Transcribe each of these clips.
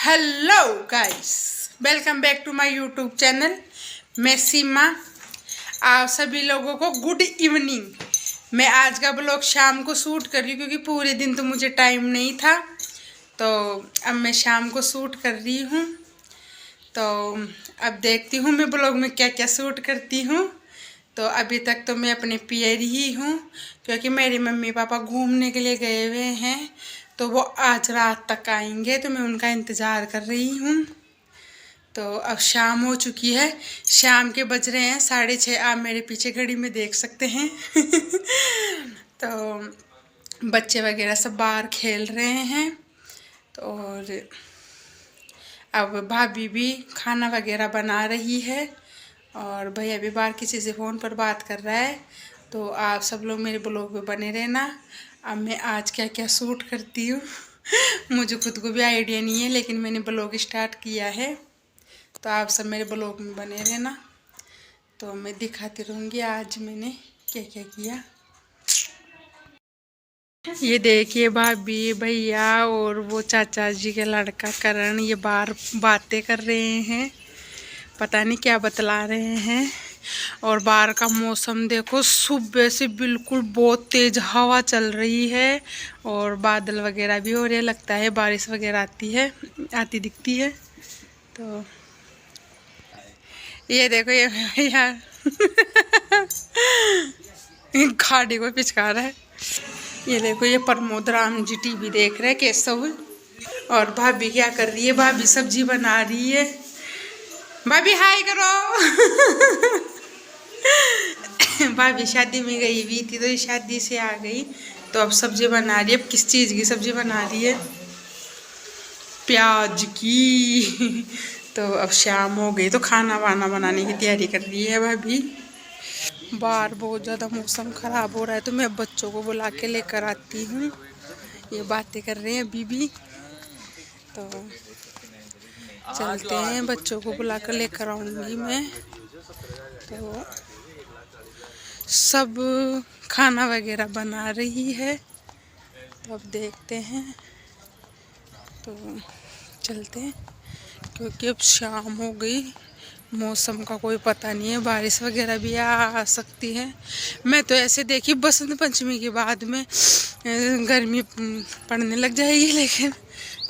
Hello guys, welcome back to my YouTube channel. मैं सीमा। आप सभी लोगों को गुड इवनिंग। मैं आज का ब्लॉग शाम को शूट कर रही हूँ क्योंकि पूरे दिन तो मुझे टाइम नहीं था, तो अब मैं शाम को शूट कर रही हूँ। तो अब देखती हूँ मैं ब्लॉग में क्या क्या शूट करती हूँ। तो अभी तक तो मैं अपने पियर ही हूँ क्योंकि मेरे मम्मी पापा घूमने के लिए गए हुए हैं, तो वो आज रात तक आएंगे, तो मैं उनका इंतज़ार कर रही हूँ। तो अब शाम हो चुकी है, शाम के बज रहे हैं 6:30। आप मेरे पीछे घड़ी में देख सकते हैं। तो बच्चे वगैरह सब बाहर खेल रहे हैं। तो और अब भाभी भी खाना वगैरह बना रही है और भैया भी बाहर किसी से फ़ोन पर बात कर रहा है। तो आप सब लोग मेरे ब्लॉग में बने रहना। अब मैं आज क्या क्या शूट करती हूँ मुझे खुद को भी आइडिया नहीं है, लेकिन मैंने ब्लॉग स्टार्ट किया है, तो आप सब मेरे ब्लॉग में बने रहना। तो मैं दिखाती रहूँगी आज मैंने क्या क्या किया। ये देखिए भाभी, भैया और वो चाचा जी के लड़का करण, ये बाहर बातें कर रहे हैं, पता नहीं क्या बतला रहे हैं। और बाहर का मौसम देखो, सुबह से बिल्कुल बहुत तेज हवा चल रही है और बादल वगैरह भी हो रहे, लगता है बारिश वगैरह आती दिखती है। तो ये देखो, ये यार गाड़ी को पिचका रहा है। ये देखो, ये प्रमोद राम जी टीवी देख रहे हैं, केशव। और भाभी क्या कर रही है? भाभी सब्जी बना रही है। भाभी हाय करो। भाभी शादी में गई हुई थी, तो ये शादी से आ गई, तो अब सब्जी बना रही है। अब किस चीज़ की सब्जी बना रही है? प्याज की। तो अब शाम हो गई, तो खाना वाना बनाने की तैयारी कर रही है भाभी। बाहर बहुत ज़्यादा मौसम ख़राब हो रहा है, तो मैं बच्चों को बुला के लेकर आती हूँ। ये बातें कर रहे हैं अभी भी, तो चलते हैं, बच्चों को बुला कर लेकर आऊँगी मैं। तो सब खाना वगैरह बना रही है, तो अब देखते हैं, तो चलते हैं क्योंकि अब शाम हो गई, मौसम का कोई पता नहीं है, बारिश वगैरह भी आ सकती है। मैं तो ऐसे देखी बसंत पंचमी के बाद में गर्मी पड़ने लग जाएगी, लेकिन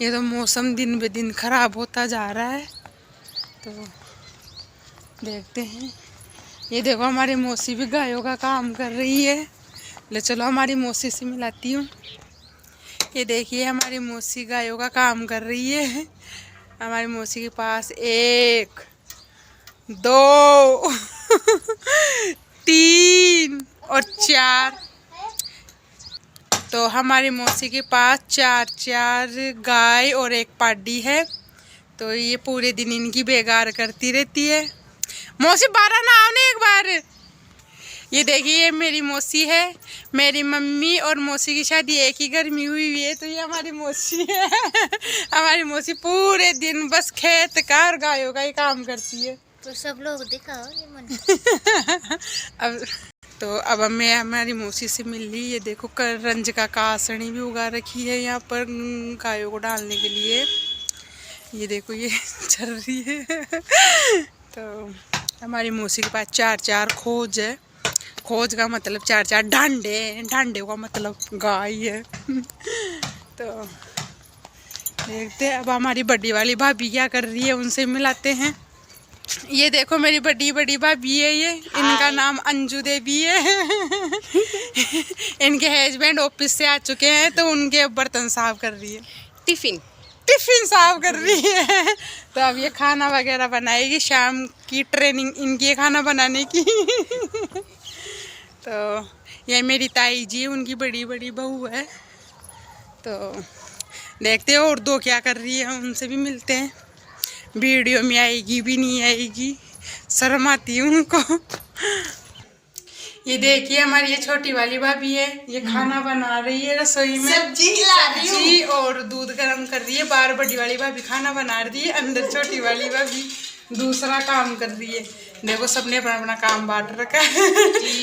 ये तो मौसम दिन ब दिन ख़राब होता जा रहा है, तो देखते हैं। ये देखो, हमारी मौसी भी गायों का काम कर रही है। ले चलो हमारी मौसी से मिलाती हूँ। ये देखिए, हमारी मौसी गायों का काम कर रही है। हमारी मौसी के पास 1 2 3 और 4, तो हमारी मौसी के पास 4 गाय और 1 पाडी है। तो ये पूरे दिन इनकी बेगार करती रहती है। मौसी 12 ना आओ ना एक बार। ये देखिए, ये मेरी मौसी है। मेरी मम्मी और मौसी की शादी एक ही घर में हुई है, तो ये हमारी मौसी है। हमारी मौसी पूरे दिन बस खेत का और गायों का ही काम करती है। तो सब लोग दिखाओ ये मन। अब मैं हमारी मौसी से मिल ली। ये देखो, रंज का कासनी भी उगा रखी है यहाँ पर गायों को डालने के लिए। ये देखो, ये चल रही है। तो हमारी मौसी के पास 4 खोज है। खोज का मतलब 4 डांडे, डांडे का मतलब गाय है। तो देखते हैं अब हमारी बड़ी वाली भाभी क्या कर रही है, उनसे मिलाते हैं। ये देखो, मेरी बड़ी भाभी है ये, इनका नाम अंजू देवी है। इनके हस्बैंड ऑफिस से आ चुके हैं, तो उनके बर्तन साफ कर रही है, टिफिन साफ कर रही है। तो अब ये खाना वगैरह बनाएगी, शाम की ट्रेनिंग इनकी है खाना बनाने की। तो ये मेरी ताई जी, उनकी बड़ी बहू है। तो देखते हो और 2 क्या कर रही है, उनसे भी मिलते हैं। वीडियो में आएगी भी नहीं आएगी, शर्म आती है उनको। ये देखिए, हमारी ये छोटी वाली भाभी है, ये खाना बना रही है रसोई में, सब्जी और दूध गर्म कर रही है। बाहर बड़ी वाली भाभी खाना बना रही है, अंदर छोटी वाली भाभी दूसरा काम कर रही है। देखो, सबने अपना अपना काम बांट रखा है।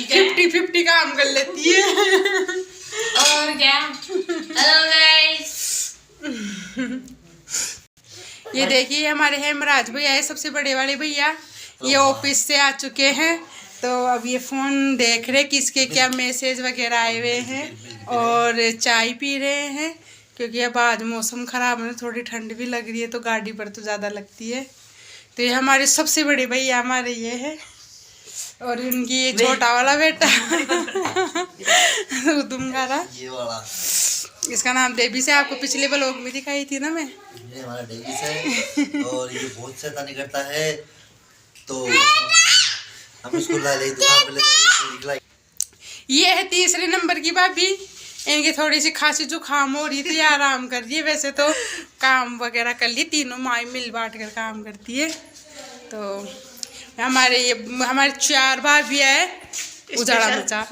50-50 काम कर लेती है। और क्या। Hello guys. ये देखिए हमारे हेमराज भैया है, सबसे बड़े वाले भैया, ये ऑफिस से आ चुके हैं। तो अब ये फ़ोन देख रहे किसके क्या मैसेज वगैरह आए हुए हैं और चाय पी रहे हैं, क्योंकि अब आज मौसम ख़राब है, थोड़ी ठंड भी लग रही है तो गाड़ी पर तो ज़्यादा लगती है। तो ये हमारे सबसे बड़े भैया हमारे ये है, और उनकी ये छोटा वाला बेटा उदुमगारा, ये वाला इसका नाम डेबी से, आपको पिछले ब्लॉग में दिखाई थी ना मैं। ये हमारा डेविस है और ये बहुत शैतानी करता है, तो हम इसको ला ले दुकान पे ले जाके। ये है तीसरे नंबर की भाभी, इनकी थोड़ी सी खांसी जुकाम हो रही थी, आराम कर रही है, वैसे तो काम वगैरह कर ली, तीनों माई मिल बांट कर काम करती है। तो हमारे 4 भाभी है, उजाड़ा मचा,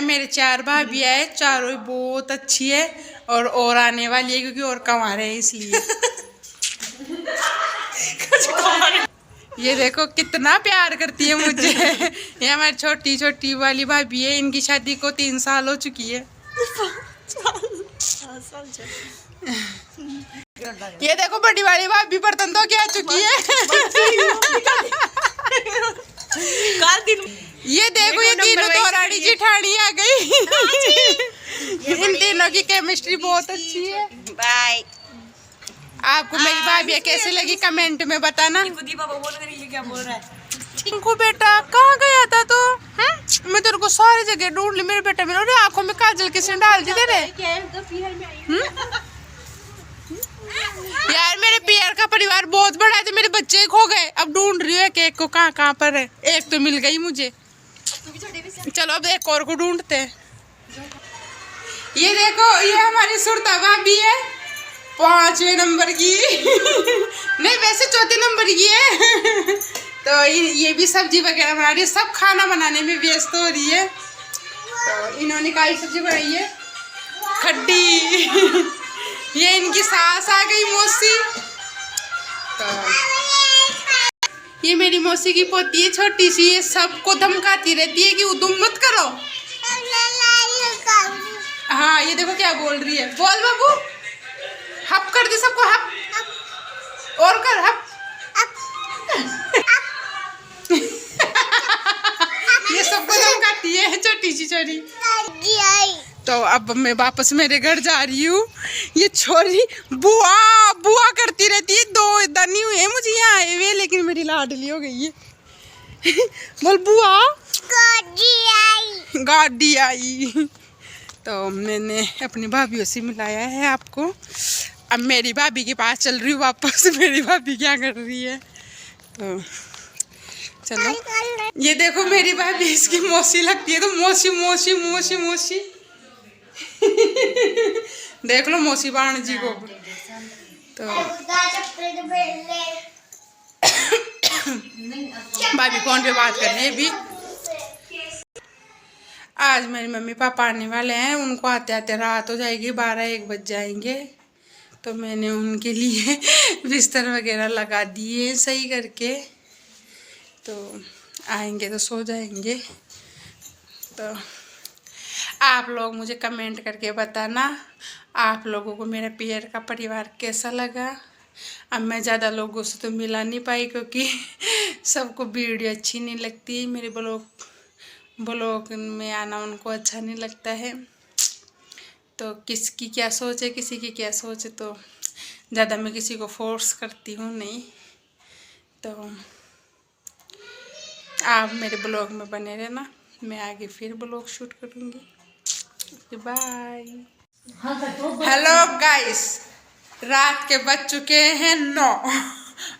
मेरे 4 भाभी है, चारों बहुत अच्छी है और आने वाली है, क्योंकि और कमा रहे हैं इसलिए। ये देखो कितना प्यार करती है मुझे। ये हमारी छोटी छोटी वाली भाभी है, इनकी शादी को 3 साल हो चुकी है। ये देखो बड़ी वाली भाभी बर्तन धो के आ चुकी है। ये देखो ये तीनों दौराड़ी जिठानी आ गई। इन तीनों की केमिस्ट्री बहुत अच्छी है। बाय। आपको मेरी भाभी कैसे लगी कमेंट में बताना। क्या बोल रहा है? टिंकू बेटा कहाँ गया था तो? मैं तेरे को सारी जगह ढूंढ ली, मेरे बेटा मेरे आंखों में काजल किसने डाल दी तेरे? यार मेरे पियर का परिवार बहुत बड़ा है, तो मेरे बच्चे खो गए, अब ढूंढ रही हूँ एक को कहाँ कहाँ पर है। एक तो मिल गई मुझे, चलो अब एक और को ढूंढते हैं। ये देखो ये हमारी सुरता भाभी है, 5वें नंबर की नहीं वैसे 4थे नंबर की है। तो ये भी सब्जी वगैरह बना रही है, सब खाना बनाने में व्यस्त हो रही है। तो इन्होंने काली सब्जी बनाई है, खड्डी। ये इनकी सास आ गई मौसी। तो ये मेरी मौसी की पोती है छोटी सी, ये सबको धमकाती रहती है कि उदुम मत करो। हाँ ये देखो क्या बोल रही है, बोल बाबू, हप कर दे सबको, हप और कर हप। ये सबको धमकाती है छोटी सी छोरी। तो अब मैं वापस मेरे घर जा रही हूँ। ये छोरी बुआ बुआ करती रहती है, 2 दनी हुए मुझे यहाँ आए हुए, लेकिन मेरी लाडली हो गई है। बोल बुआ गाड़ी आई। तो मैंने अपनी भाभीयों से मिलाया है आपको। अब मेरी भाभी के पास चल रही हूँ वापस। मेरी भाभी क्या कर रही है, तो चलो। ये देखो मेरी भाभी इसकी मौसी लगती है, तो मौसी मौसी मौसी मौसी। देख लो मौसी बाण जी को। तो भाभी फोन पे बात कर रही है अभी। आज मेरी मम्मी पापा आने वाले हैं, उनको आते आते रात हो जाएगी, 12-1 बज जाएंगे। तो मैंने उनके लिए बिस्तर वगैरह लगा दिए सही करके, तो आएंगे तो सो जाएंगे। तो आप लोग मुझे कमेंट करके बताना आप लोगों को मेरा पियर का परिवार कैसा लगा। अब मैं ज़्यादा लोगों से तो मिला नहीं पाई, क्योंकि सबको वीडियो अच्छी नहीं लगती, मेरे ब्लॉग में आना उनको अच्छा नहीं लगता है। तो किसकी क्या सोच है, किसी की क्या सोच है, तो ज़्यादा मैं किसी को फोर्स करती हूँ नहीं। तो आप मेरे ब्लॉग में बने रहना, मैं आगे फिर ब्लॉग शूट करूँगी। बाय। हेलो गाइस, रात के बज चुके हैं 9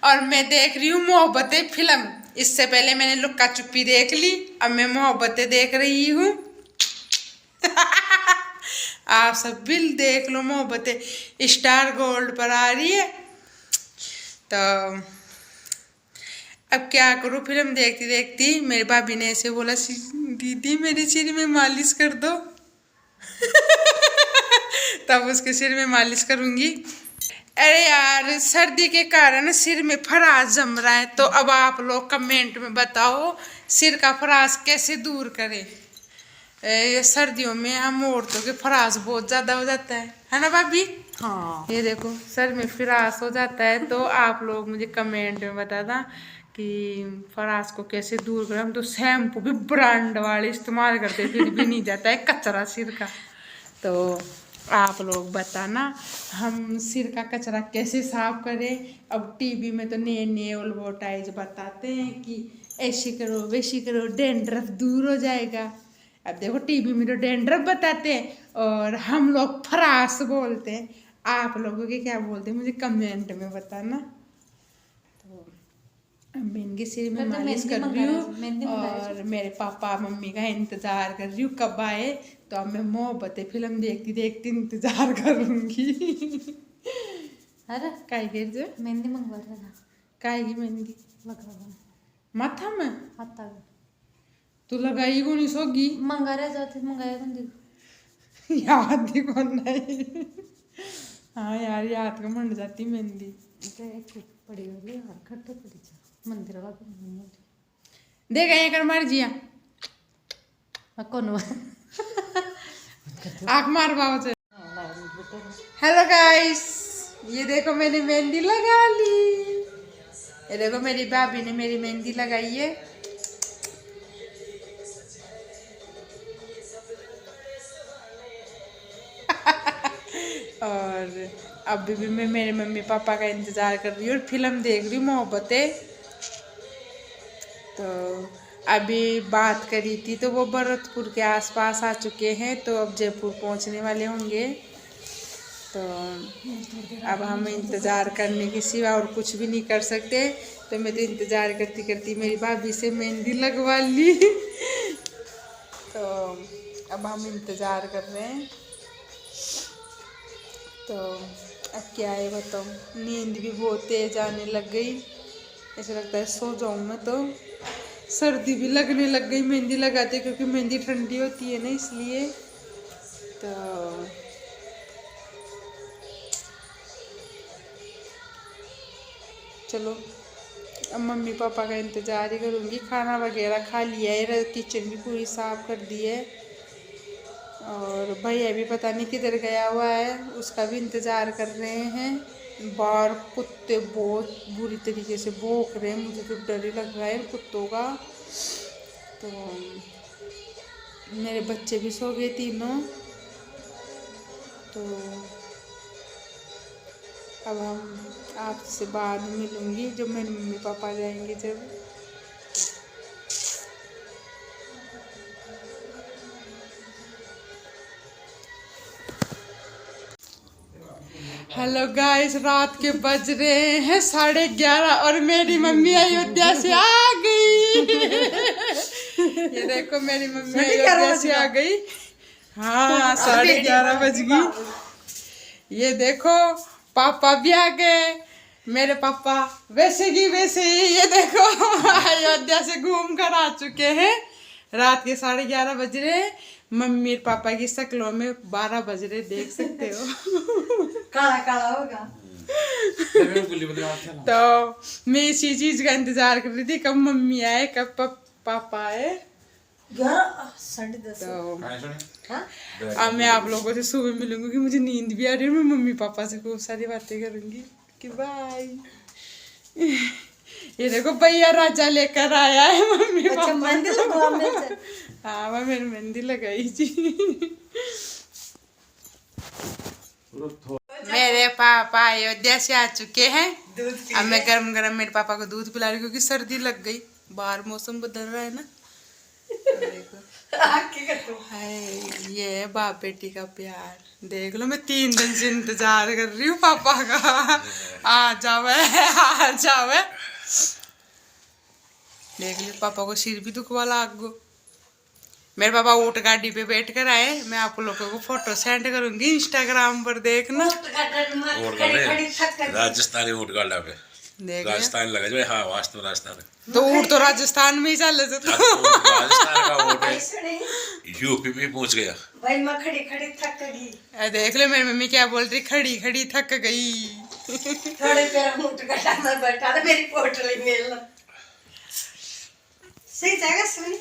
और मैं देख रही हूँ मोहब्बतें फिल्म। इससे पहले मैंने लुक्का छुपी देख ली, अब मैं मोहब्बतें देख रही हूँ। आप सब भी देख लो, मोहब्बतें स्टार गोल्ड पर आ रही है। तो अब क्या करूँ, फिल्म देखती देखती मेरी भाभी ने ऐसे बोला, दीदी मेरे सिर में मालिश कर दो। तब उसके सिर में मालिश करूँगी। अरे यार सर्दी के कारण सिर में फरास जम रहा है, तो अब आप लोग कमेंट में बताओ सिर का फरास कैसे दूर करें। सर्दियों में हम औरतों के फरास बहुत ज़्यादा हो जाता है ना भाभी? हाँ ये देखो सर में फिरास हो जाता है, तो आप लोग मुझे कमेंट में बताना कि फरास को कैसे दूर करें। हम तो शैम्पू भी ब्रांड वाले इस्तेमाल करते फिर भी नहीं जाता है कचरा सिर का। तो आप लोग बताना हम सिर का कचरा कैसे साफ करें। अब टीवी में तो नए नए एडवर्टाइज बताते हैं कि ऐसे करो वैसे करो डैंड्रफ दूर हो जाएगा। अब देखो टीवी में तो डैंड्रफ बताते हैं और हम लोग फरास बोलते हैं। आप लोगों के क्या बोलते हैं मुझे कमेंट में बताना। तो अब मैं इनके सिर में मालिश कर रही हूँ और मेरे पापा मम्मी का इंतजार कर रही हूँ कब आए। तो अब मैं मोहब्बतें फिल्म देखती देखती इंतजार करूंगी। अरे काय गिर जो मेहंदी मंगवा रहा काय की मेहंदी लगा माथा में आता तू लगाई को नहीं सोगी मंगा रहे जाते मंगाया कौन दी याद ही कौन नहीं। हाँ यार याद का मंड जाती मेहंदी पड़ी वाली यार खट्टे पड़ी जा मंदिर वाला दे गए कर मार जिया कौन आँख मार बाबू से। हेलो गाइस, ये देखो मैंने मेहंदी लगा ली। ये देखो मेरी भाभी ने मेरी मेहंदी लगाई है। और अभी भी मैं मेरे मम्मी पापा का इंतजार कर रही हूँ और फिल्म देख रही हूँ मोहब्बतें। तो अभी बात करी थी तो वो भरतपुर के आसपास आ चुके हैं, तो अब जयपुर पहुंचने वाले होंगे। तो अब हम इंतज़ार करने के सिवा और कुछ भी नहीं कर सकते। तो मैं तो इंतज़ार करती करती मेरी भाभी से मेहंदी लगवा ली। तो अब हम इंतज़ार कर रहे हैं। तो अब क्या है बताओ, नींद भी बहुत तेज आने लग गई। ऐसा लगता है सो जाऊँ मैं। तो सर्दी भी लगने लग गई मेहंदी लगाते, क्योंकि मेहंदी ठंडी होती है ना इसलिए। तो चलो अब मम्मी पापा का इंतज़ार ही करूँगी। खाना वगैरह खा लिया है, किचन भी पूरी साफ़ कर दी है और भैया भी पता नहीं किधर गया हुआ है, उसका भी इंतज़ार कर रहे हैं। बाहर कुत्ते बहुत बुरी तरीके से भौंक रहे हैं, मुझे तो डर ही लग रहा है कुत्तों का। तो मेरे बच्चे भी सो गए तीनों। तो अब हम आपसे बाद में मिलूँगी जब मेरे मम्मी पापा जाएंगे जब। हेलो गाइस, रात के बज रहे हैं 11:30 और मेरी मम्मी अयोध्या से आ गई। ये देखो मेरी मम्मी अयोध्या से आ गई। हाँ 11:30 बज गई। ये देखो पापा भी आ गए। मेरे पापा वैसे की वैसे ही ये देखो अयोध्या से घूम कर आ चुके हैं। रात के 11:30 बज रहे। मम्मी और पापा की शक्लों में 12 बज रहे, देख सकते हो। काला काला होगा। तो मैं इसी चीज का इंतजार कर रही थी, कब मम्मी आए कब पापा आए। तो अब मैं आप लोगों से सुबह मिलूंगी कि मुझे नींद भी आ रही है। मैं मम्मी पापा से खूब सारी बातें करूंगी कि बाय। ये देखो भैया राजा लेकर आया है मम्मी पापा। मेहंदी लगवा मेरे। हाँ मैं मेरी मेहंदी लगाई थी। मेरे पापा अयोध्या से आ चुके हैं। अब मैं गरम गरम मेरे पापा को दूध पिला रही हूँ क्योंकि सर्दी लग गई, बाहर मौसम बदल रहा है ना। देखो हाय, ये है बाप बेटी का प्यार। देख लो मैं 3 दिन से इंतजार कर रही हूँ पापा का। आ जावे आ जावे। देख लो पापा को सिर भी दुखवा लागो। मेरे पापा ऊँट गाड़ी पे बैठ कर आए। मैं आप लोगों को फोटो सेंड करूंगी इंस्टाग्राम पर, देखना। राजस्थानी ऊँट गाड़ा पे राजस्थान लगा जो। हाँ वास्तव राजस्थान। तो ऊँट तो राजस्थान में ही चले थे। राजस्थान का ऊँट है, यूपी भी पहुंच गया। भाई मैं खड़ी खड़ी थक गई। देख लो मेरी मम्मी क्या बोल रही, खड़ी खड़ी थक गई। थोड़े पैर ऊँट गाड़ा में बैठा था, मेरी पोटली मेल सही जगह सुनी।